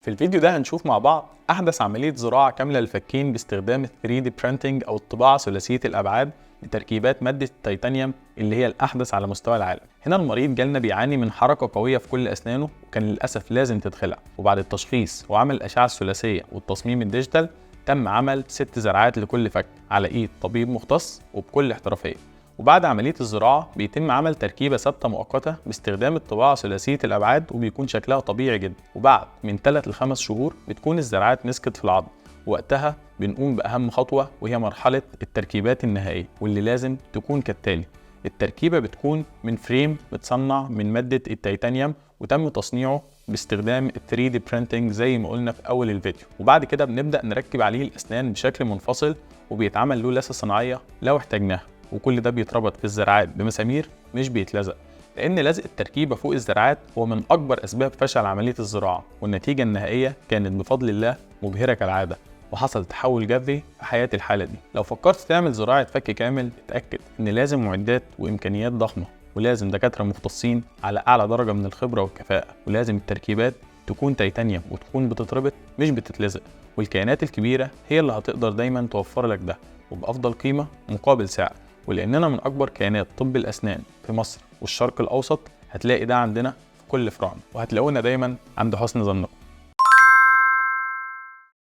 في الفيديو ده هنشوف مع بعض أحدث عملية زراعة كاملة للفكين باستخدام ال 3D printing أو الطباعة ثلاثية الأبعاد لتركيبات مادة التيتانيوم اللي هي الأحدث على مستوى العالم. هنا المريض جالنا بيعاني من حركة قوية في كل أسنانه وكان للأسف لازم تتخلع، وبعد التشخيص وعمل الأشعة الثلاثية والتصميم الديجيتال تم عمل 6 زرعات لكل فك على إيد طبيب مختص وبكل احترافية. وبعد عملية الزراعة بيتم عمل تركيبة ثابتة مؤقتة باستخدام الطباعة ثلاثية الأبعاد وبيكون شكلها طبيعي جدا، وبعد من 3 ل 5 شهور بتكون الزرعات مسكت في العظم، وقتها بنقوم بأهم خطوة وهي مرحلة التركيبات النهائية واللي لازم تكون كالتالي. التركيبة بتكون من فريم متصنع من مادة التيتانيوم وتم تصنيعه باستخدام ال 3D printing زي ما قلنا في أول الفيديو، وبعد كده بنبدأ نركب عليه الأسنان بشكل منفصل وبيتعمل له لثة صناعية لو احتاجناها، وكل ده بيتربط في الزرعات بمسامير مش بيتلزق، لأن لزق التركيبة فوق الزرعات هو من أكبر أسباب فشل عملية الزراعة، والنتيجة النهائية كانت بفضل الله مبهرة كالعادة، وحصل تحول جذري في حياة الحالة دي. لو فكرت تعمل زراعة فك كامل اتأكد إن لازم معدات وإمكانيات ضخمة، ولازم دكاترة مختصين على أعلى درجة من الخبرة والكفاءة، ولازم التركيبات تكون تيتانيوم وتكون بتتربط مش بتتلزق، والكيانات الكبيرة هي اللي هتقدر دايما توفر لك ده وبأفضل قيمة مقابل سعر. ولأننا من أكبر كيانات طب الأسنان في مصر والشرق الأوسط هتلاقي ده عندنا في كل فروعنا، وهتلاقونا دايما عند حسن ظنكم.